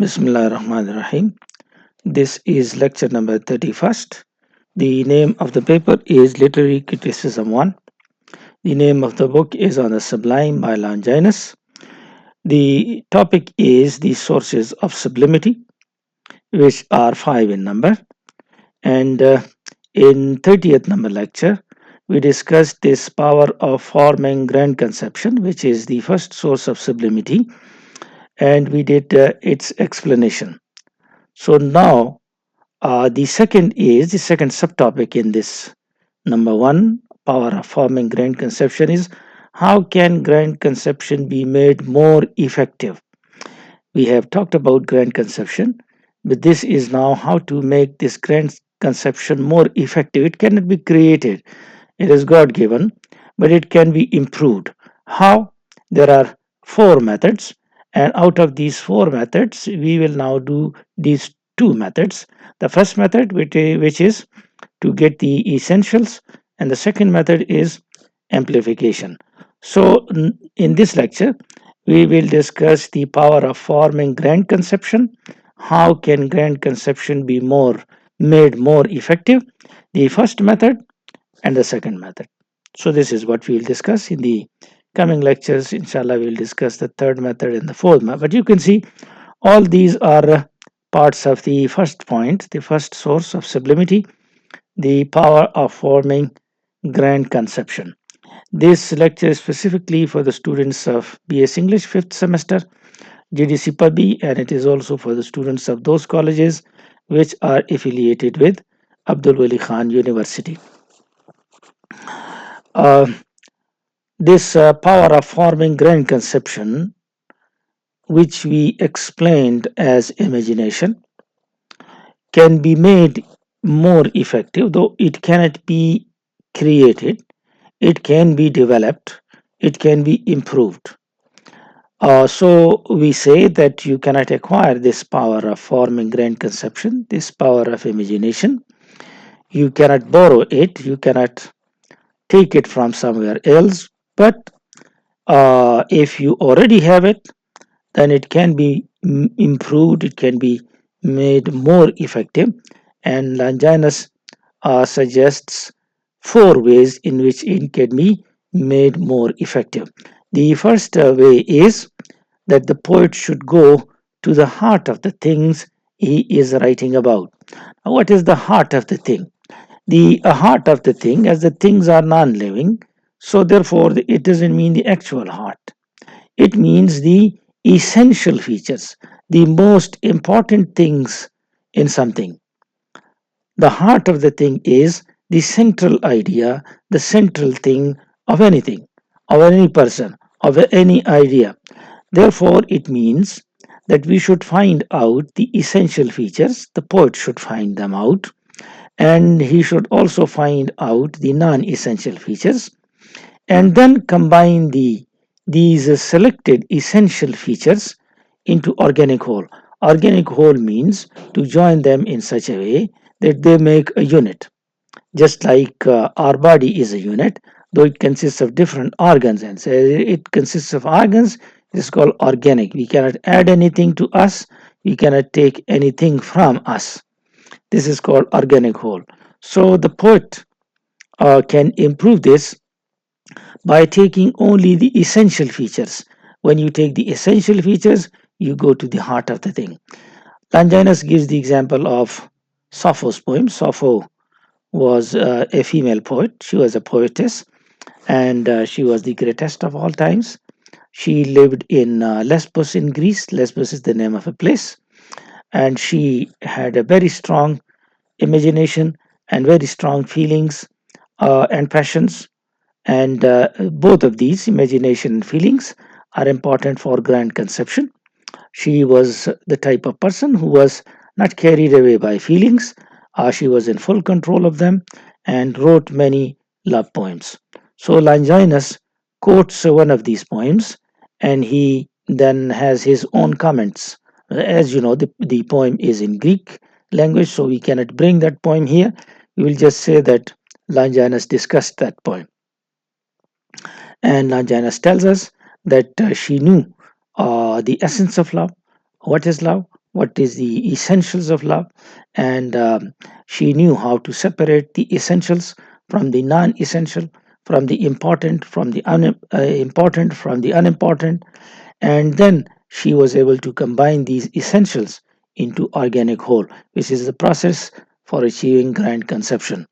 Bismillah ar-Rahman ar-Rahim. This is lecture number 31st. The name of the paper is Literary Criticism 1. The name of the book is On the Sublime by Longinus. The topic is the sources of sublimity, which are 5 in number. And in 30th number lecture, we discussed this power of forming grand conception, which is the first source of sublimity, and we did its explanation. So now the second subtopic in this number one, power of forming grand conception, is how can grand conception be made more effective? We have talked about grand conception, but this is now how to make this grand conception more effective. It cannot be created, it is God given, but it can be improved. How? There are four methods, and out of these four methods, we will now do these two methods. The first method, which is to get the essentials, and the second method is amplification. So, in this lecture, we will discuss the power of forming grand conception. How can grand conception be made more effective? The first method and the second method. So this is what we will discuss in the coming lectures. Inshallah, we will discuss the third method and the fourth method. But you can see all these are parts of the first point, the first source of sublimity, the power of forming grand conception. This lecture is specifically for the students of BS English 5th semester, GDC Pubby, and it is also for the students of those colleges which are affiliated with Abdul Wali Khan University. Uh, this power of forming grand conception, which we explained as imagination, can be made more effective, though it cannot be created, it can be developed, it can be improved. So we say that you cannot acquire this power of forming grand conception, this power of imagination. You cannot borrow it, you cannot take it from somewhere else, but if you already have it, then it can be improved, it can be made more effective. And Longinus suggests four ways in which it can be made more effective. The first way is that the poet should go to the heart of the things he is writing about. Now, what is the heart of the thing? The heart of the thing, as the things are non living, so therefore it doesn't mean the actual heart. It means the essential features, the most important things in something. The heart of the thing is the central idea, the central thing of anything, of any person, of any idea. Therefore, it means that we should find out the essential features, the poet should find them out, and he should also find out the non essential features, and then combine these selected essential features into organic whole. Organic whole means to join them in such a way that they make a unit. Just like our body is a unit, though it consists of different organs, and so it consists of organs, it is called organic. We cannot add anything to us, we cannot take anything from us. This is called organic whole. So the poet can improve this by taking only the essential features. When you take the essential features, you go to the heart of the thing. Longinus gives the example of Sappho's poem. Sappho was a female poet. She was a poetess, and she was the greatest of all times. She lived in Lesbos in Greece. Lesbos is the name of a place, and she had a very strong imagination and very strong feelings and passions. And both of these, imagination and feelings, are important for grand conception. She was the type of person who was not carried away by feelings. She was in full control of them and wrote many love poems. So Longinus quotes one of these poems, and he then has his own comments. As you know, the poem is in Greek language, so we cannot bring that poem here. We will just say that Longinus discussed that poem. And Longinus tells us that she knew the essence of love. What is love? what is the essentials of love, and she knew how to separate the essentials from the non-essential, from the important from the important from the unimportant, and then she was able to combine these essentials into organic whole, which is the process for achieving grand conception.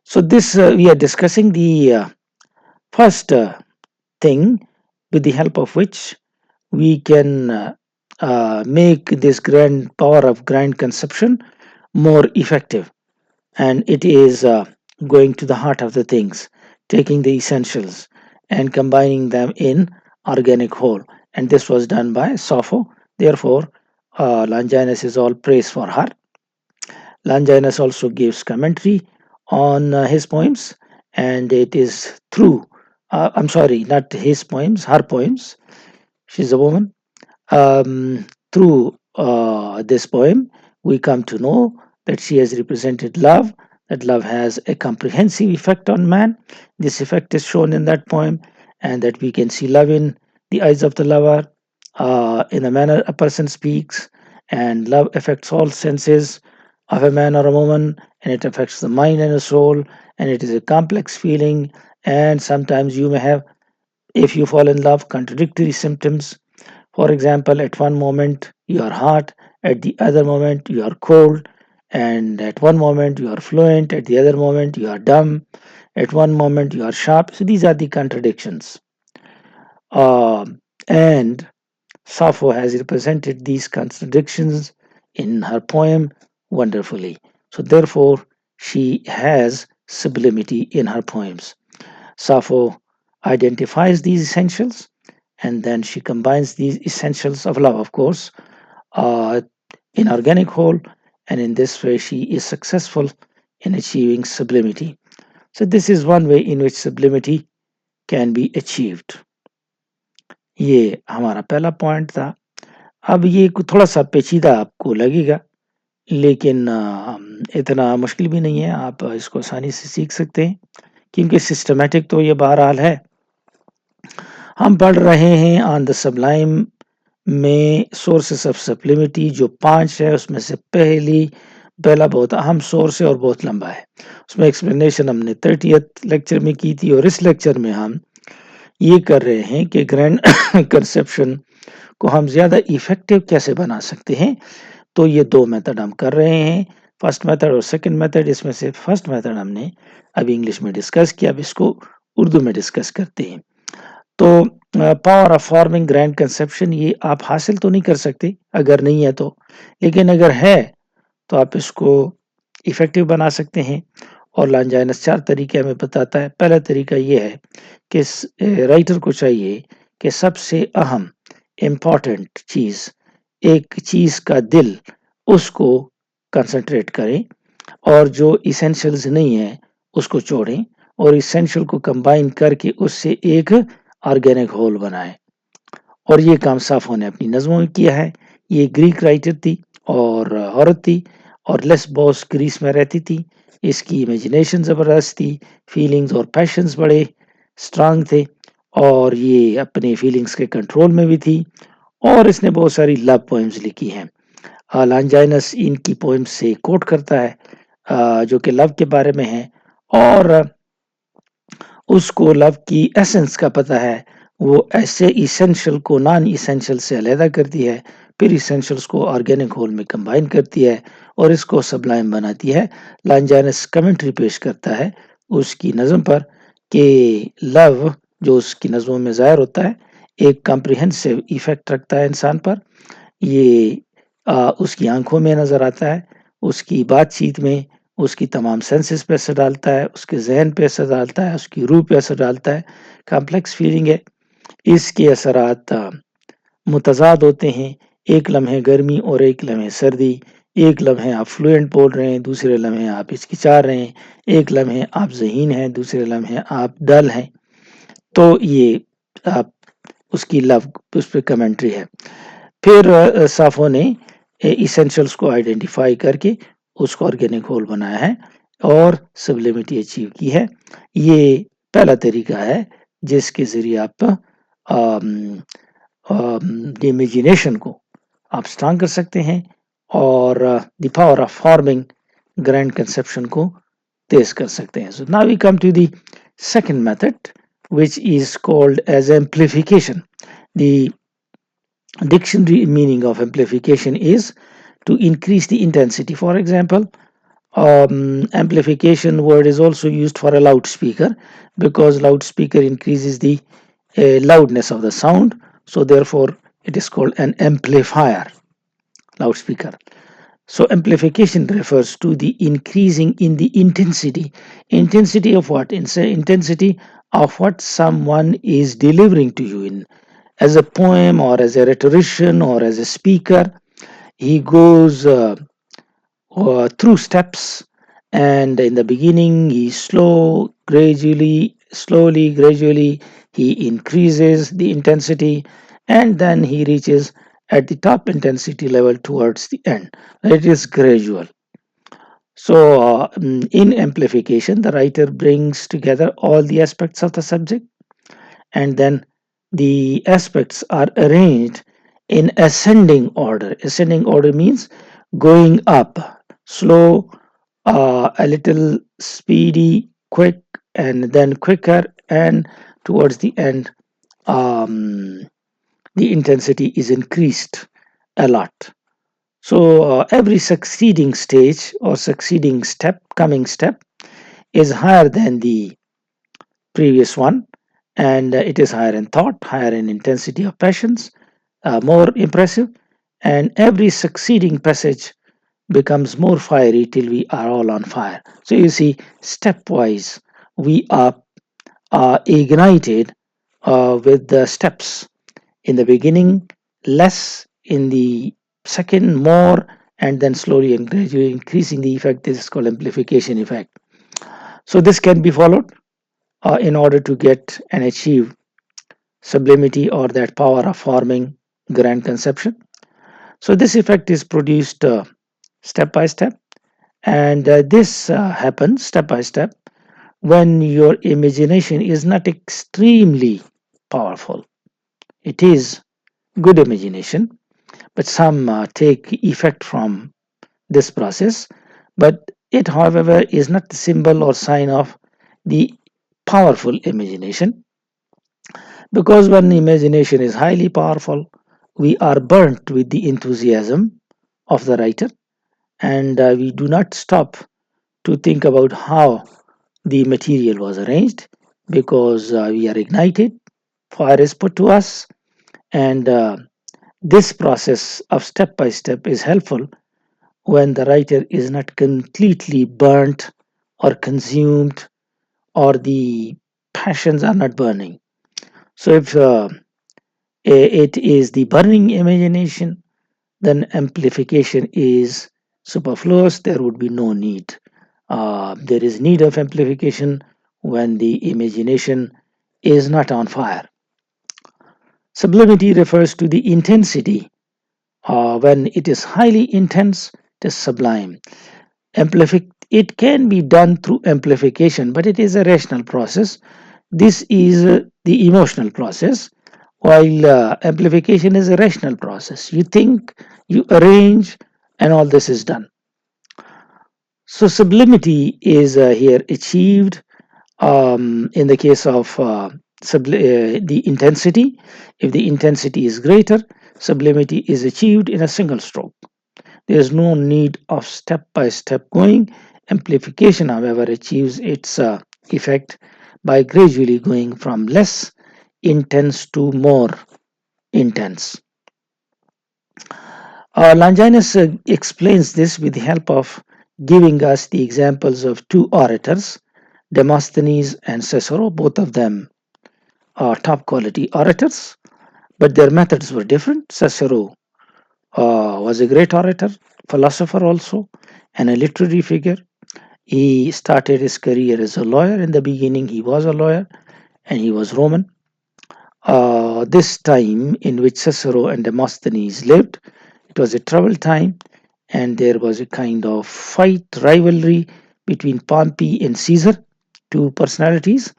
So this we are discussing the first thing with the help of which we can make this grand power of grand conception more effective, and it is going to the heart of the things, taking the essentials and combining them in organic whole, and this was done by Sappho. Therefore, Longinus is all praise for her. Longinus also gives commentary on his poems, and it is through I'm sorry, not his poems, her poems, she's a woman. Through this poem, we come to know that she has represented love, that love has a comprehensive effect on man. This effect is shown in that poem, and that we can see love in the eyes of the lover, in the manner a person speaks, and love affects all senses of a man or a woman, and it affects the mind and the soul, and it is a complex feeling. And sometimes you may have, if you fall in love, contradictory symptoms. For example, at one moment you are hot, at the other moment you are cold, and at one moment you are fluent, at the other moment you are dumb, at one moment you are sharp. So these are the contradictions. And Sappho has represented these contradictions in her poem wonderfully. So therefore, she has sublimity in her poems. Sappho identifies these essentials, and then she combines these essentials of love, of course, uh, in organic whole, and in this way she is successful in achieving sublimity. So this is one way in which sublimity can be achieved. ये हमारा पहला point था. अब ये थोड़ा सा पेचीदा आपको लगेगा, लेकिन इतना मुश्किल भी नहीं है, आप इसको आसानी से सीख सकते हैं, क्योंकि सिस्टमेटिक तो ये बहरहाल है. हम पढ़ रहे हैं ऑन द सबलाइम में सोर्सेस ऑफ सब्लिमिटी, जो 5 है उसमें से पहला बहुत अहम सोर्स है और बहुत लंबा है. उसमें एक्सप्लेनेशन हमने 30th लेक्चर में की थी, और इस लेक्चर में हम ये कर रहे हैं कि ग्रैंड कंसेप्शन को हम ज़्यादा इफेक्टिव कैसे बना सकते हैं. तो ये 2 मेथड हम कर रहे हैं, फर्स्ट मेथड और सेकंड मेथड. इसमें से फर्स्ट मेथड हमने अभी इंग्लिश में डिस्कस किया, अब इसको उर्दू में डिस्कस करते हैं. तो power of forming grand conception ये आप हासिल तो नहीं कर सकते अगर नहीं है तो, लेकिन अगर है तो आप इसको इफेक्टिव बना सकते हैं. और लॉन्जाइनस 4 तरीके हमें बताता है. पहला तरीका ये है कि राइटर को चाहिए कि सबसे अहम इम्पॉर्टेंट चीज़, एक चीज़ का दिल, उसको कंसंट्रेट करें, और जो इसेंशियल्स नहीं है उसको छोड़ें, और इसेंशियल को कंबाइन करके उससे एक ऑर्गेनिक होल बनाए. और ये काम साफो ने अपनी नज़मों में किया है. ये ग्रीक राइटर थी और औरत थी, और लेस्बोस ग्रीस में रहती थी. इसकी इमेजिनेशन ज़बरदस्त थी, फीलिंग्स और पैशंस बड़े स्ट्रांग थे, और ये अपने फीलिंग्स के कंट्रोल में भी थी, और इसने बहुत सारी लव पोएम्स लिखी हैं. लॉन्जाइनस इनकी पोएम्स से कोट करता है, जो कि लव के बारे में है, और उसको लव की एसेंस का पता है. वो ऐसे इसेंशियल को नॉन इसेंशियल से अलहदा करती है, फिर इसेंशियल्स को ऑर्गेनिक होल में कंबाइन करती है और इसको सबलाइम बनाती है. लॉन्जाइनस कमेंट्री पेश करता है उसकी नज़म पर कि लव जो उसकी नज़मों में ज़ाहिर होता है एक कॉम्प्रिहेंसिव इफेक्ट रखता है इंसान पर. ये उसकी आंखों में नज़र आता है, उसकी बातचीत में, उसकी तमाम सेंसेस पे असर डालता है, उसके जहन पे असर डालता है, उसकी रूह पे असर डालता है. कॉम्प्लेक्स फीलिंग है. इसके असरात मुतज़ाद होते हैं. एक लम्हे गर्मी और एक लम्हे सर्दी, एक लम्हे आप फ्लुएंट बोल रहे हैं, दूसरे लम्हे आप हिचकिचा रहे हैं, एक लम्हे आप ज़हीन हैं, दूसरे लम्हे आप डल हैं. तो ये आप उसकी लव उस पर कमेंट्री है. फिर साफो ने इसेंशियल्स को आइडेंटिफाई करके उसको ऑर्गेनिक होल बनाया है और सबलिमिटी अचीव की है. ये पहला तरीका है जिसके ज़रिए आप इमेजिनेशन को आप स्ट्रांग कर सकते हैं और the power of forming grand conception को तेज कर सकते हैं. So now we come to the second method, which is called as amplification. The dictionary meaning of amplification is to increase the intensity. For example, amplification word is also used for a loudspeaker, because loudspeaker increases the loudness of the sound, so therefore it is called an amplifier, loudspeaker. So amplification refers to the increasing in the intensity of what? Intensity of what someone is delivering to you in as a poem or as a rhetorician or as a speaker. He goes through steps, and in the beginning he slowly, he increases the intensity, and then he reaches at the top intensity level towards the end. It is gradual. So in amplification, the writer brings together all the aspects of the subject, and then the aspects are arranged in ascending order. Ascending order means going up, slow, a little speedy, quick, and then quicker, and towards the end, the intensity is increased a lot. So every succeeding stage or succeeding step, coming step, is higher than the previous one, and it is higher in thought, higher in intensity of passions, more impressive, and every succeeding passage becomes more fiery till we are all on fire. So you see, stepwise, we are ignited with the steps. In the beginning, less; in the second, more; and then slowly and gradually increasing the effect. This is called amplification effect. So this can be followed in order to get and achieve sublimity, or that power of forming grand conception. So this effect is produced step by step, and this happens step by step when your imagination is not extremely powerful. It is good imagination, but some take effect from this process, but it, however, is not the symbol or sign of the powerful imagination, because when imagination is highly powerful, we are burnt with the enthusiasm of the writer, and we do not stop to think about how the material was arranged, because we are ignited, fire is put to us, and this process of step by step is helpful when the writer is not completely burnt or consumed, or the passions are not burning. So if it is the burning imagination, then amplification is superfluous. There would be no need. There is need of amplification when the imagination is not on fire. Sublimity refers to the intensity. When it is highly intense, it is sublime. It can be done through amplification, but it is a rational process. This is the emotional process, while amplification is a rational process. You think, you arrange, and all this is done. So sublimity is here achieved in the case of the intensity. If the intensity is greater, sublimity is achieved in a single stroke. There is no need of step by step going. Amplification, however, achieves its effect by gradually going from less intense to more intense. Longinus explains this with the help of giving us the examples of two orators, Demosthenes and Cicero. Both of them are top quality orators, but their methods were different. Cicero was a great orator, philosopher also, and a literary figure. He started his career as a lawyer. In the beginning, he was a lawyer, and he was Roman. This time in which Cicero and Demosthenes lived, it was a troubled time, and there was a kind of fight, rivalry between Pompey and Caesar, two personalities,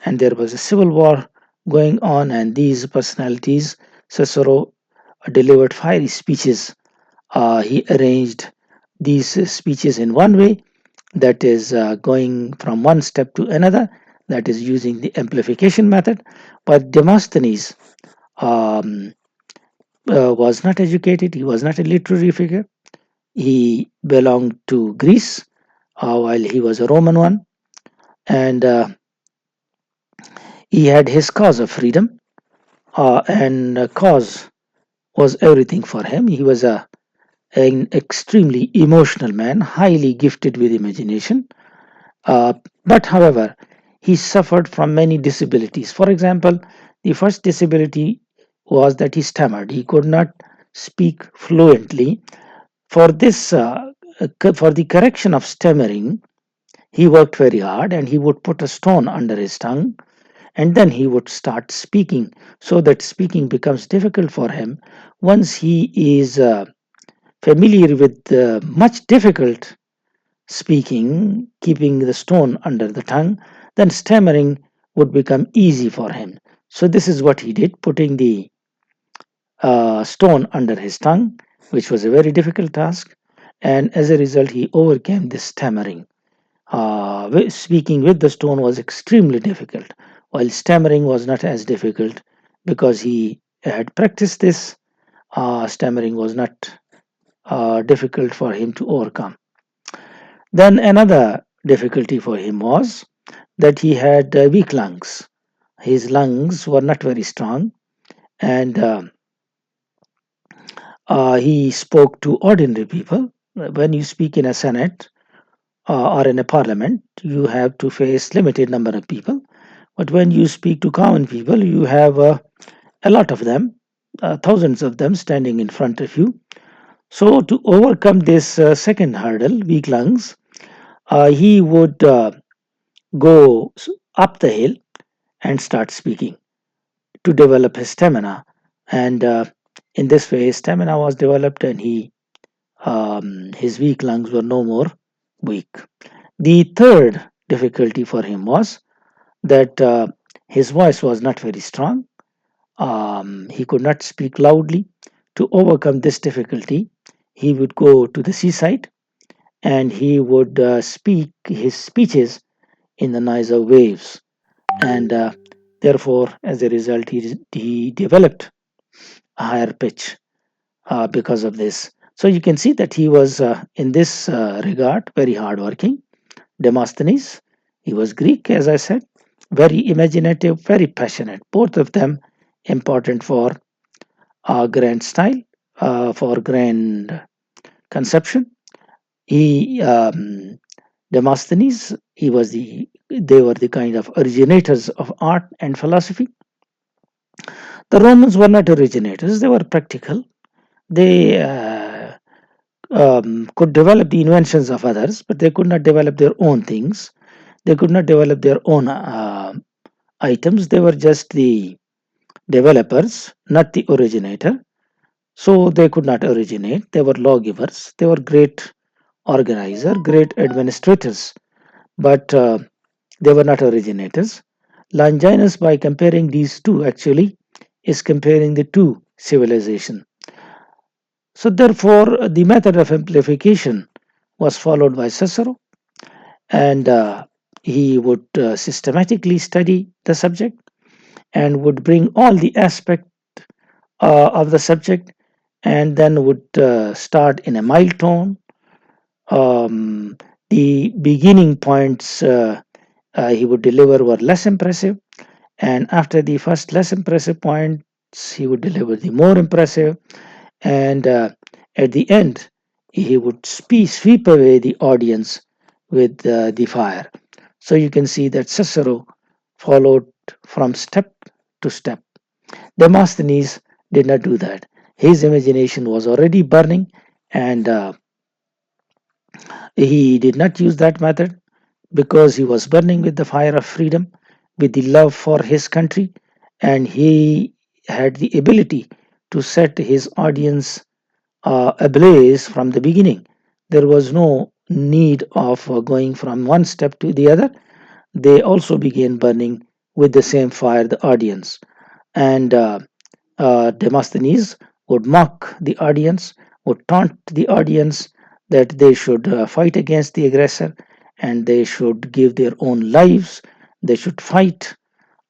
and there was a civil war going on, and these personalities, Cicero delivered fiery speeches. He arranged these speeches in one way, that is going from one step to another, that is using the amplification method. But Demosthenes um, was not educated, he was not a literary figure. He belonged to Greece while he was a Roman one, and he had his cause of freedom, and cause was everything for him. He was an extremely emotional man, highly gifted with imagination. Uh, but however, he suffered from many disabilities. For example, the first disability was that he stammered. He could not speak fluently. For this, for the correction of stammering, he worked very hard, and he would put a stone under his tongue, and then he would start speaking, so that speaking becomes difficult for him. Once he is familiar with much difficult speaking, keeping the stone under the tongue, then stammering would become easy for him. So this is what he did, putting the stone under his tongue, which was a very difficult task. And as a result, he overcame this stammering. Speaking with the stone was extremely difficult, while stammering was not as difficult because he had practiced this. Stammering was not difficult for him to overcome. Then another difficulty for him was that he had weak lungs. His lungs were not very strong, and he spoke to ordinary people. When you speak in a senate or in a parliament, you have to face limited number of people. But when you speak to common people, you have a lot of them, thousands of them standing in front of you. So to overcome this second hurdle, weak lungs, he would go up the hill and start speaking to develop his stamina. And in this way, his stamina was developed, and his weak lungs were no more weak. The third difficulty for him was that his voice was not very strong. He could not speak loudly. To overcome this difficulty, he would go to the seaside, and he would speak his speeches in the noise of waves. And therefore, as a result, he developed a higher pitch because of this. So you can see that he was, in this regard, very hardworking. Demosthenes, he was Greek, as I said, very imaginative, very passionate. Both of them important for grand style, for grand conception. He Demosthenes, they were the kind of originators of art and philosophy. The Romans were not originators; they were practical. They could develop the inventions of others, but they could not develop their own things. They could not develop their own items. They were just the developers, not the originator. So they could not originate. They were lawgivers. They were great organizer, great administrators, but they were not originators. Longinus, by comparing these two, actually is comparing the two civilizations. So therefore, the method of amplification was followed by Cicero, and he would systematically study the subject and would bring all the aspect of the subject, and then would start in a mild tone. Um, the beginning points he would deliver were less impressive, and after the first less impressive points, he would deliver the more impressive, and at the end, he would sweep away the audience with the fire. So you can see that Cicero followed from step to step. Demosthenes did not do that. His imagination was already burning, and he did not use that method because he was burning with the fire of freedom, with the love for his country, and he had the ability to set his audience ablaze from the beginning. There was no need of going from one step to the other. They also began burning with the same fire, the audience. And Demosthenes would mock the audience, would taunt the audience that they should fight against the aggressor and they should give their own lives, they should fight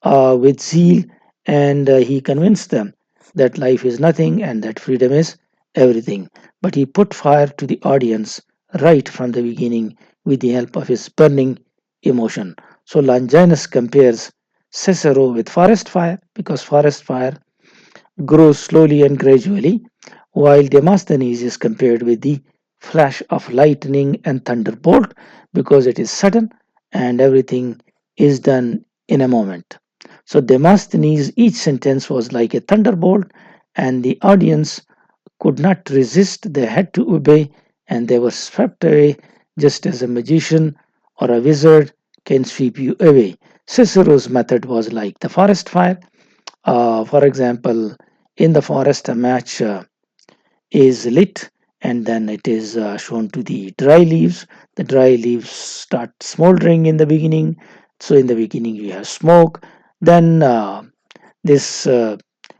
with zeal, and he convinced them that life is nothing and that freedom is everything. But he put fire to the audience right from the beginning with the help of his burning emotion. So Longinus compares Cicero with forest fire because forest fire grows slowly and gradually, while Demosthenes is compared with the flash of lightning and thunderbolt because it is sudden and everything is done in a moment. So Demosthenes, each sentence was like a thunderbolt, and the audience could not resist. They had to obey, and they were swept away just as a magician or a wizard can sweep you away. Cicero's method was like the forest fire. For example, in the forest, a match is lit and then it is shown to the dry leaves. The dry leaves start smoldering in the beginning. So, in the beginning, you have smoke. Then this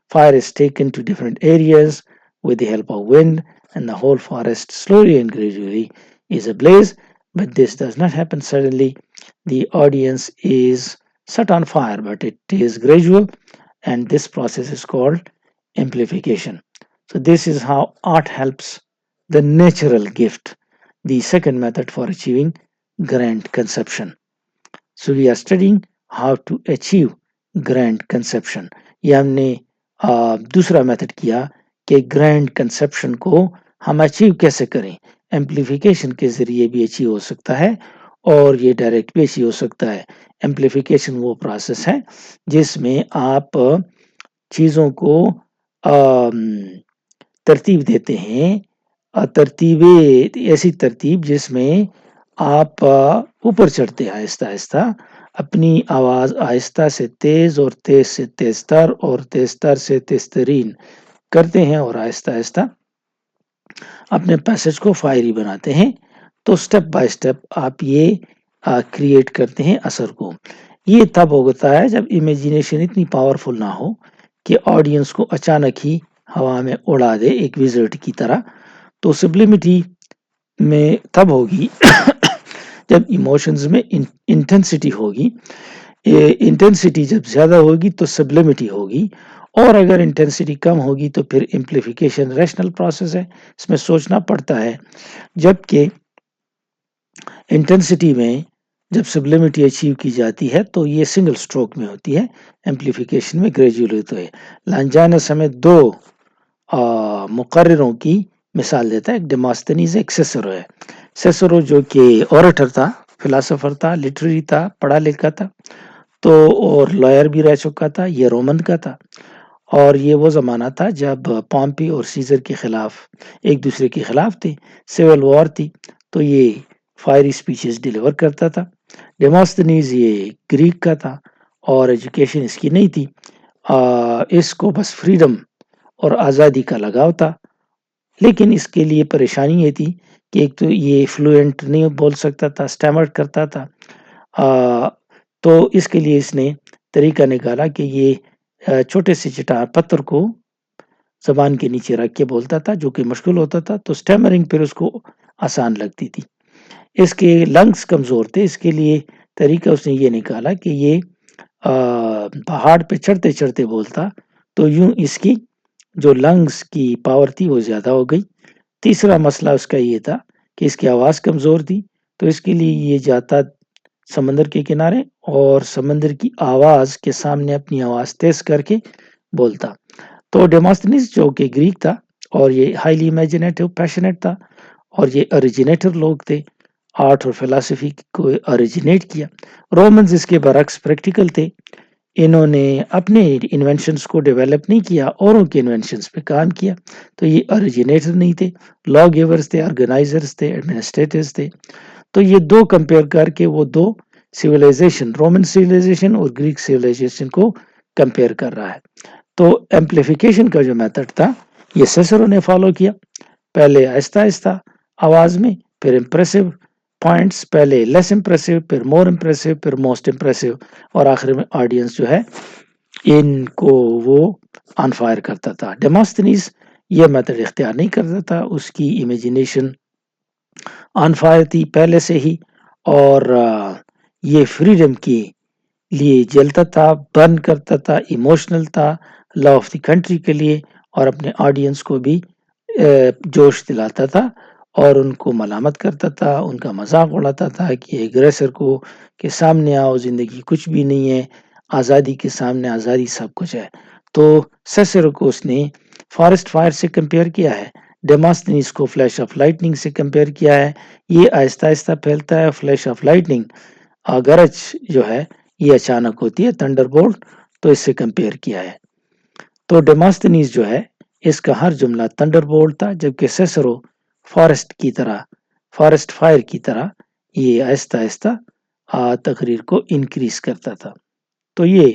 fire is taken to different areas with the help of wind, and the whole forest slowly and gradually is ablaze. But this does not happen suddenly. The audience is set on fire, but it is gradual, and this process is called amplification. So, this is how art helps the natural gift, the second method for achieving grand conception. So we are studying how to achieve grand conception. ये हमने दूसरा method किया कि grand conception को हम achieve कैसे करें. Amplification के जरिए भी अचीव हो सकता है और ये डायरेक्ट भी अचीव हो सकता है. एम्प्लीफिकेशन वो प्रोसेस है जिसमें आप चीज़ों को तरतीब देते हैं. तरतीबें ऐसी तरतीब जिसमें आप ऊपर चढ़ते हैं आहिस्ता आहिस्ता, अपनी आवाज़ आहिस्ता से तेज़ और तेज़ से तेज़तर और तेज़तर से तेज़तरीन करते हैं और आहिस्ता आहिस्ता अपने पैसेज को फायरी बनाते हैं. तो स्टेप बाय स्टेप आप ये क्रिएट करते हैं असर को. ये तब होता है जब इमेजिनेशन इतनी पावरफुल ना हो कि ऑडियंस को अचानक ही हवा में उड़ा दे एक विजर्ड की तरह. तो सब्लिमिटी में तब होगी जब इमोशंस में इंटेंसिटी होगी. इंटेंसिटी जब ज़्यादा होगी तो सब्लिमिटी होगी, और अगर इंटेंसिटी कम होगी तो फिर इम्प्लीफिकेशन रैशनल प्रोसेस है, इसमें सोचना पड़ता है. जबकि इंटेंसिटी में जब सब्लिमिटी अचीव की जाती है तो ये सिंगल स्ट्रोक में होती है, एम्प्लीफिकेशन में ग्रेजुअल होती है. लॉन्जिनस हमें दो मुकर्ररों की मिसाल देता है, एक डेमोस्थेनीज एक सिसरो है. सिसरो जो कि ऑरेटर था, फिलोसोफर था, लिटरेरी था, पढ़ा लिखा था, तो और लॉयर भी रह चुका था. ये रोमन का था और ये वो ज़माना था जब पॉम्पी और सीजर के खिलाफ एक दूसरे के खिलाफ थे, सिविल वॉर थी, तो ये फायरी स्पीचेस डिलीवर करता था. डेमोस्थेनीज ये ग्रीक का था और एजुकेशन इसकी नहीं थी. इसको बस फ्रीडम और आज़ादी का लगाव था, लेकिन इसके लिए परेशानी ये थी कि एक तो ये फ्लुएंट नहीं बोल सकता था, स्टैमर करता था. तो इसके लिए इसने तरीका निकाला कि ये छोटे से चट्टान पत्थर को ज़बान के नीचे रख के बोलता था, जो कि मुश्किल होता था, तो स्टैमरिंग फिर उसको आसान लगती थी. इसके लंग्स कमज़ोर थे, इसके लिए तरीका उसने ये निकाला कि ये पहाड़ पे चढ़ते चढ़ते बोलता, तो यूं इसकी जो लंग्स की पावर थी वो ज़्यादा हो गई. तीसरा मसला उसका ये था कि इसकी आवाज़ कमज़ोर थी, तो इसके लिए ये जाता समंदर के किनारे और समंदर की आवाज़ के सामने अपनी आवाज़ तेज़ करके बोलता. तो डेमोस्थेनीज जो कि ग्रीक था और ये हाईली इमेजिनेटिव पैशनेट था और ये ओरिजिनेटर लोग थे, आर्ट और फिलॉसफी को ओरिजिनेट किया. रोमन्स इसके बरक्स प्रैक्टिकल थे, इन्होंने अपने इन्वेंशंस को डेवलप नहीं किया, औरों के इन्वेंशंस पे काम किया. तो ये ओरिजिनेटर नहीं थे, लॉ गिवर्स थे, ऑर्गेनाइजर्स थे, एडमिनिस्ट्रेटर्स थे. तो ये दो कंपेयर करके वो दो सिविलाइजेशन, रोमन सिविलाइजेशन और ग्रीक सिविलाइजेशन को कंपेयर कर रहा है. तो एम्प्लीफिकेशन का जो मेथड था ये सिसरो ने फॉलो किया. पहले आहिस्ता आहिस्ता आवाज़ में, फिर इम्प्रेसिव पॉइंट्स, पहले लेस इम्प्रेसिव, फिर मोर इम्प्रेसिव, फिर मोस्ट इम्प्रेसिव, और आखिर में ऑडियंस जो है इनको वो ऑन फायर करता था. डेमोस्थेनीज یہ میتھڈ اختیار نہیں کرتا تھا. اس کی امیجنیشن آن فائر تھی پہلے سے ہی, اور یہ فریڈم کے لیے جلتا تھا, برن کرتا تھا, ایموشنل تھا لا آف دی کنٹری کے لیے, اور اپنے آڈینس کو بھی جوش دلاتا تھا اور ان کو ملامت کرتا تھا, ان کا مذاق اڑاتا تھا کہ ایگریسر کو کے سامنے آؤ, زندگی کچھ بھی نہیں ہے, آزادی کے سامنے آزادی سب کچھ ہے. تو سیسرو کو اس نے فارسٹ فائر سے کمپیئر کیا ہے, ڈیماستھینیس کو فلیش آف لائٹننگ سے کمپیئر کیا ہے. یہ آہستہ آہستہ پھیلتا ہے, فلیش آف لائٹننگ گرج جو ہے یہ اچانک ہوتی ہے, تھنڈر بولٹ, تو اس سے کمپیئر کیا ہے. تو ڈیماستھینیس جو ہے اس کا ہر جملہ تھنڈر بولٹ تھا, جبکہ سیسرو فارسٹ فائر کی طرح یہ آہستہ آہستہ تقریر کو انکریز کرتا تھا. تو یہ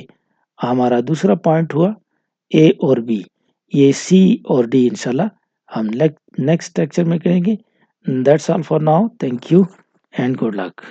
ہمارا دوسرا پوائنٹ ہوا, اے اور بی. یہ سی اور ڈی انشاءاللہ ہم نیکسٹ لیکچر میں کریں گے. That's all for now. Thank you and good luck.